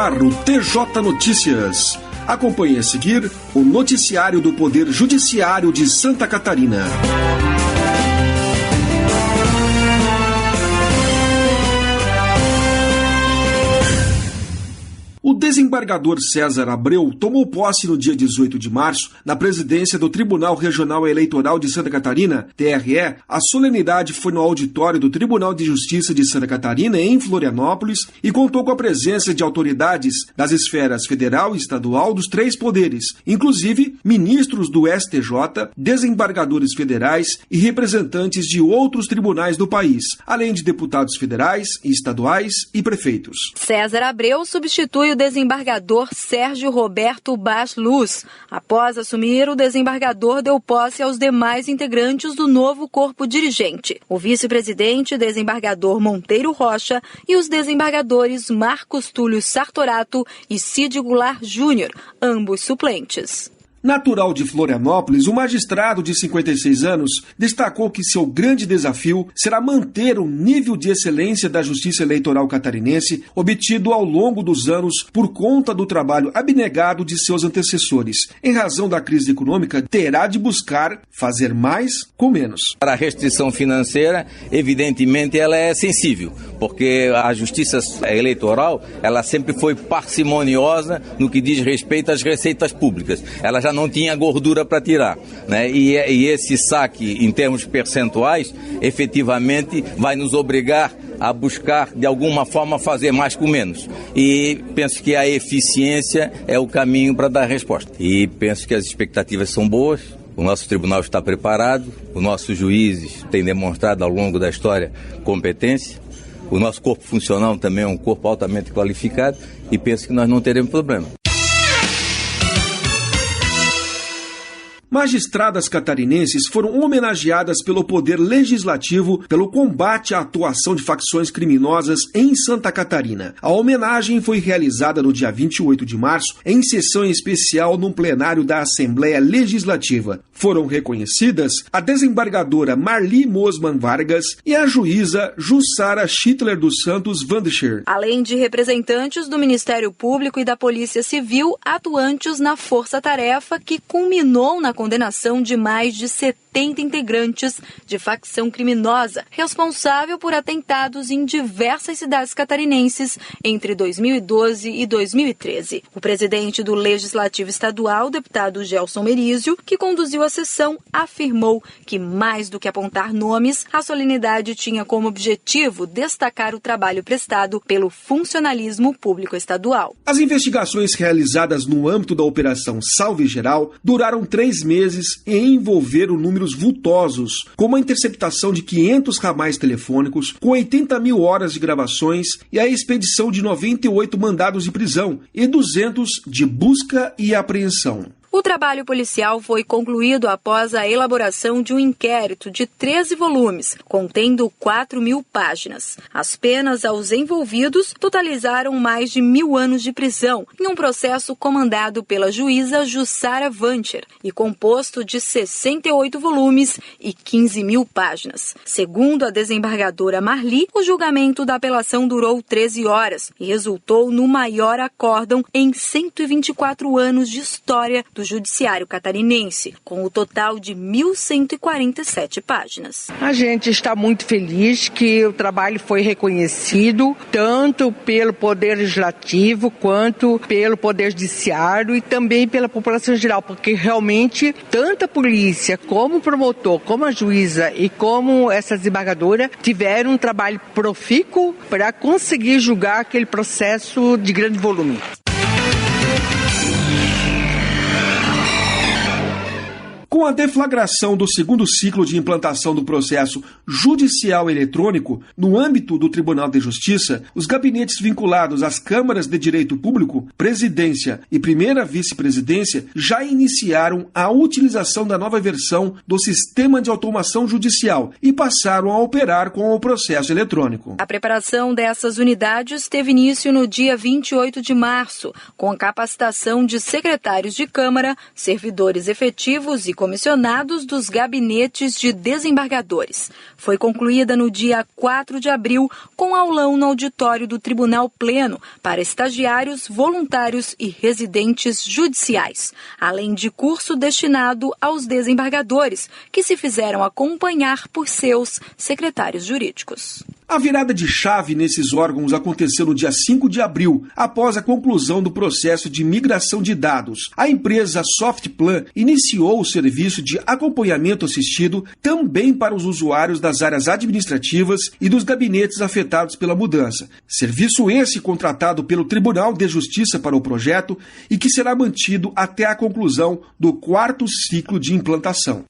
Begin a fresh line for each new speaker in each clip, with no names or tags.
ar o TJ Notícias. Acompanhe a seguir o noticiário do Poder Judiciário de Santa Catarina. O desembargador César Abreu tomou posse no dia 18 de março, na presidência do Tribunal Regional Eleitoral de Santa Catarina, TRE. A solenidade foi no auditório do Tribunal de Justiça de Santa Catarina, em Florianópolis, e contou com a presença de autoridades das esferas federal e estadual dos três poderes, inclusive ministros do STJ, desembargadores federais e representantes de outros tribunais do país, além de deputados federais, estaduais e prefeitos.
César Abreu substitui o desembargador Sérgio Roberto Bas Luz. Após assumir, o desembargador deu posse aos demais integrantes do novo corpo dirigente. O vice-presidente, desembargador Monteiro Rocha, e os desembargadores Marcos Túlio Sartorato e Cid Goulart Júnior, ambos suplentes.
Natural de Florianópolis, o magistrado de 56 anos destacou que seu grande desafio será manter o nível de excelência da Justiça Eleitoral catarinense obtido ao longo dos anos por conta do trabalho abnegado de seus antecessores. Em razão da crise econômica, terá de buscar fazer mais com menos.
Para a restrição financeira, evidentemente, ela é sensível, porque a Justiça Eleitoral ela sempre foi parcimoniosa no que diz respeito às receitas públicas. Ela já não tinha gordura para tirar, né? E esse saque, em termos percentuais, efetivamente vai nos obrigar a buscar, de alguma forma, fazer mais com menos. E penso que a eficiência é o caminho para dar resposta. E penso que as expectativas são boas, o nosso tribunal está preparado, os nossos juízes têm demonstrado ao longo da história competência, o nosso corpo funcional também é um corpo altamente qualificado e penso que nós não teremos problema.
Magistradas catarinenses foram homenageadas pelo Poder Legislativo pelo combate à atuação de facções criminosas em Santa Catarina. A homenagem foi realizada no dia 28 de março, em sessão especial num plenário da Assembleia Legislativa. Foram reconhecidas a desembargadora Marli Mosman Vargas e a juíza Jussara Schittler dos Santos Vandescher.
Além de representantes do Ministério Público e da Polícia Civil atuantes na força-tarefa que culminou na condenação de mais de 70 integrantes de facção criminosa, responsável por atentados em diversas cidades catarinenses entre 2012 e 2013. O presidente do Legislativo Estadual, deputado Gelson Merizio, que conduziu a sessão, afirmou que, mais do que apontar nomes, a solenidade tinha como objetivo destacar o trabalho prestado pelo funcionalismo público estadual.
As investigações realizadas no âmbito da Operação Salve Geral duraram 3 meses e envolveram números vultosos, como a interceptação de 500 ramais telefônicos, com 80 mil horas de gravações e a expedição de 98 mandados de prisão e 200 de busca e apreensão.
O trabalho policial foi concluído após a elaboração de um inquérito de 13 volumes, contendo 4.000 páginas. As penas aos envolvidos totalizaram mais de 1.000 anos de prisão, em um processo comandado pela juíza Jussara Vandescher e composto de 68 volumes e 15.000 páginas. Segundo a desembargadora Marli, o julgamento da apelação durou 13 horas e resultou no maior acórdão em 124 anos de história do Judiciário catarinense, com o total de 1.147 páginas.
A gente está muito feliz que o trabalho foi reconhecido tanto pelo Poder Legislativo quanto pelo Poder Judiciário e também pela população geral, porque realmente tanto a polícia como o promotor, como a juíza e como essa desembargadora tiveram um trabalho profícuo para conseguir julgar aquele processo de grande volume.
Com a deflagração do segundo ciclo de implantação do processo judicial eletrônico no âmbito do Tribunal de Justiça, os gabinetes vinculados às câmaras de direito público, presidência e primeira vice-presidência já iniciaram a utilização da nova versão do sistema de automação judicial e passaram a operar com o processo eletrônico.
A preparação dessas unidades teve início no dia 28 de março, com a capacitação de secretários de Câmara, servidores efetivos e comissionados dos gabinetes de desembargadores. Foi concluída no dia 4 de abril com aulão no auditório do Tribunal Pleno para estagiários, voluntários e residentes judiciais, além de curso destinado aos desembargadores, que se fizeram acompanhar por seus secretários jurídicos.
A virada de chave nesses órgãos aconteceu no dia 5 de abril, após a conclusão do processo de migração de dados. A empresa Softplan iniciou o serviço de acompanhamento assistido também para os usuários das áreas administrativas e dos gabinetes afetados pela mudança. Serviço esse contratado pelo Tribunal de Justiça para o projeto e que será mantido até a conclusão do 4º ciclo de implantação.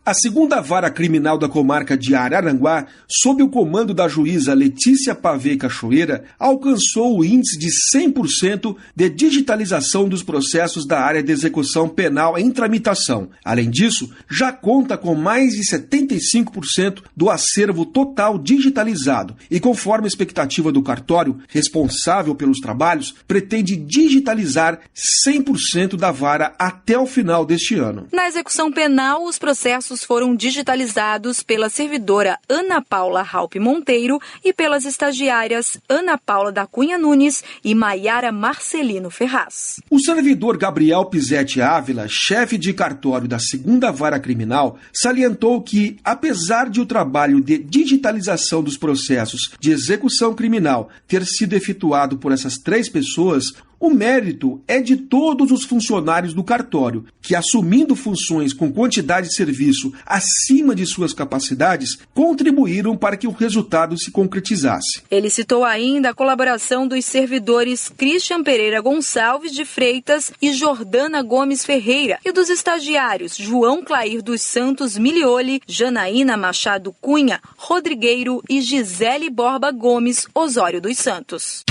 A segunda vara criminal da comarca de Araranguá, sob o comando da juíza Letícia Pavê Cachoeira, alcançou o índice de 100% de digitalização dos processos da área de execução penal em tramitação. Além disso, já conta com mais de 75% do acervo total digitalizado e, conforme a expectativa do cartório responsável pelos trabalhos, pretende digitalizar 100% da vara até o final deste ano.
Na execução penal, os processos foram digitalizados pela servidora Ana Paula Raup Monteiro e pelas estagiárias Ana Paula da Cunha Nunes e Maiara Marcelino Ferraz.
O servidor Gabriel Pizetti Ávila, chefe de cartório da segunda vara criminal, salientou que, apesar de o trabalho de digitalização dos processos de execução criminal ter sido efetuado por essas 3 pessoas, o mérito é de todos os funcionários do cartório, que, assumindo funções com quantidade de serviço acima de suas capacidades, contribuíram para que o resultado se concretizasse.
Ele citou ainda a colaboração dos servidores Christian Pereira Gonçalves de Freitas e Jordana Gomes Ferreira e dos estagiários João Clair dos Santos Milioli, Janaína Machado Cunha, Rodrigueiro e Gisele Borba Gomes Osório dos Santos.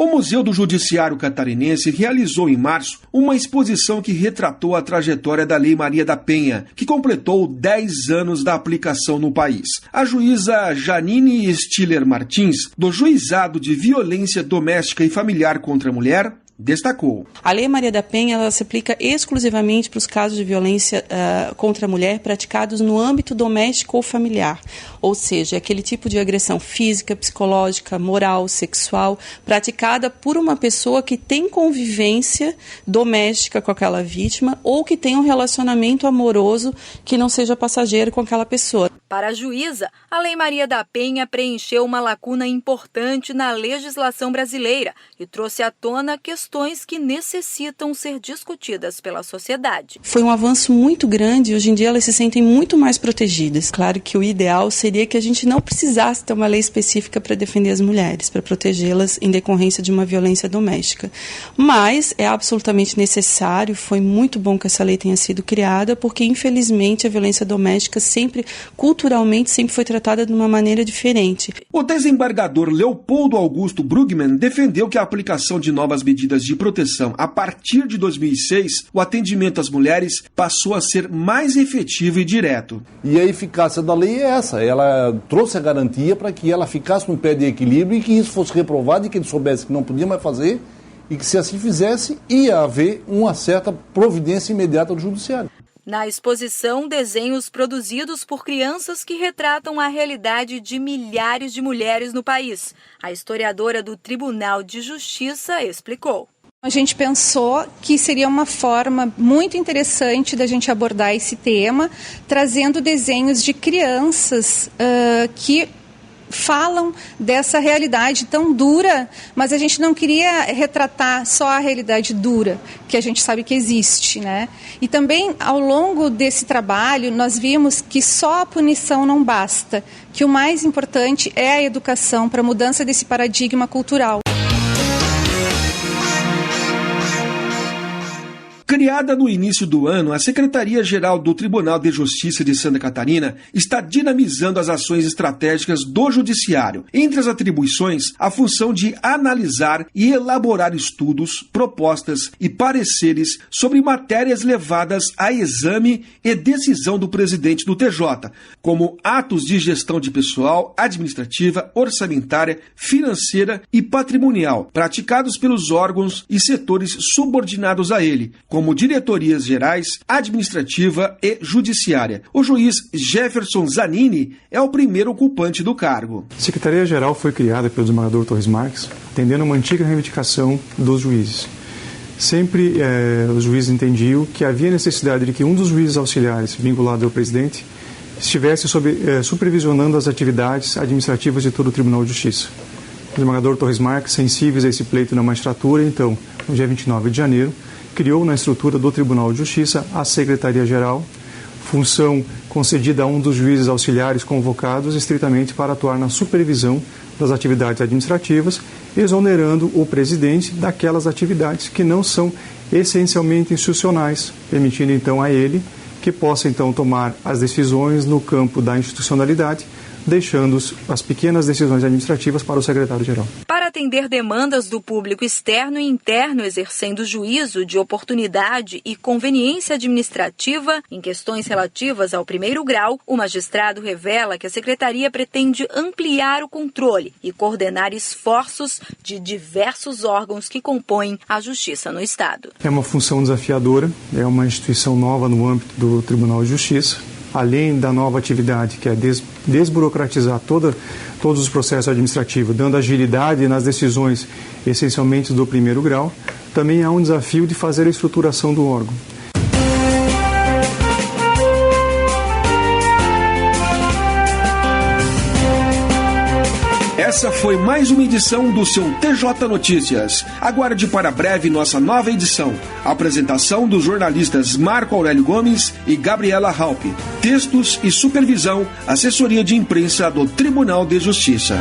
O Museu do Judiciário Catarinense realizou em março uma exposição que retratou a trajetória da Lei Maria da Penha, que completou 10 anos da aplicação no país. A juíza Janine Stiller Martins, do Juizado de Violência Doméstica e Familiar contra a Mulher, destacou.
A Lei Maria da Penha ela se aplica exclusivamente para os casos de violência contra a mulher praticados no âmbito doméstico ou familiar, ou seja, aquele tipo de agressão física, psicológica, moral, sexual, praticada por uma pessoa que tem convivência doméstica com aquela vítima ou que tem um relacionamento amoroso que não seja passageiro com aquela pessoa.
Para a juíza, a Lei Maria da Penha preencheu uma lacuna importante na legislação brasileira e trouxe à tona questões que necessitam ser discutidas pela sociedade.
Foi um avanço muito grande e hoje em dia elas se sentem muito mais protegidas. Claro que o ideal seria que a gente não precisasse ter uma lei específica para defender as mulheres, para protegê-las em decorrência de uma violência doméstica. Mas é absolutamente necessário, foi muito bom que essa lei tenha sido criada, porque infelizmente a violência doméstica culturalmente sempre foi tratada de uma maneira diferente.
O desembargador Leopoldo Augusto Brugman defendeu que a aplicação de novas medidas de proteção a partir de 2006, o atendimento às mulheres passou a ser mais efetivo e direto.
E a eficácia da lei é essa, ela trouxe a garantia para que ela ficasse num pé de equilíbrio e que isso fosse reprovado e que ele soubesse que não podia mais fazer e que se assim fizesse ia haver uma certa providência imediata do judiciário.
Na exposição, desenhos produzidos por crianças que retratam a realidade de milhares de mulheres no país. A historiadora do Tribunal de Justiça explicou.
A gente pensou que seria uma forma muito interessante da gente abordar esse tema, trazendo desenhos de crianças que falam dessa realidade tão dura, mas a gente não queria retratar só a realidade dura, que a gente sabe que existe, né? E também, ao longo desse trabalho, nós vimos que só a punição não basta, que o mais importante é a educação para a mudança desse paradigma cultural.
Criada no início do ano, a Secretaria-Geral do Tribunal de Justiça de Santa Catarina está dinamizando as ações estratégicas do Judiciário. Entre as atribuições, a função de analisar e elaborar estudos, propostas e pareceres sobre matérias levadas a exame e decisão do presidente do TJ, como atos de gestão de pessoal, administrativa, orçamentária, financeira e patrimonial, praticados pelos órgãos e setores subordinados a ele, como diretorias gerais, administrativa e judiciária. O juiz Jefferson Zanini é o primeiro ocupante do cargo.
A Secretaria-Geral foi criada pelo desembargador Torres Marques, atendendo a uma antiga reivindicação dos juízes. Sempre os juízes entendiam que havia necessidade de que um dos juízes auxiliares, vinculado ao presidente, estivesse supervisionando as atividades administrativas de todo o Tribunal de Justiça. O desembargador Torres Marques, sensíveis a esse pleito na magistratura, então, no dia 29 de janeiro, criou na estrutura do Tribunal de Justiça a Secretaria-Geral, função concedida a um dos juízes auxiliares convocados estritamente para atuar na supervisão das atividades administrativas, exonerando o presidente daquelas atividades que não são essencialmente institucionais, permitindo então a ele que possa então tomar as decisões no campo da institucionalidade, deixando as pequenas decisões administrativas para o secretário-geral.
Para atender demandas do público externo e interno, exercendo juízo de oportunidade e conveniência administrativa em questões relativas ao primeiro grau, o magistrado revela que a Secretaria pretende ampliar o controle e coordenar esforços de diversos órgãos que compõem a Justiça no Estado.
É uma função desafiadora, é uma instituição nova no âmbito do Tribunal de Justiça. Além da nova atividade, que é desburocratizar todos os processos administrativos, dando agilidade nas decisões essencialmente do primeiro grau, também há um desafio de fazer a estruturação do órgão.
Essa foi mais uma edição do seu TJ Notícias. Aguarde para breve nossa nova edição. Apresentação dos jornalistas Marco Aurélio Gomes e Gabriela Halpe. Textos e supervisão, assessoria de imprensa do Tribunal de Justiça.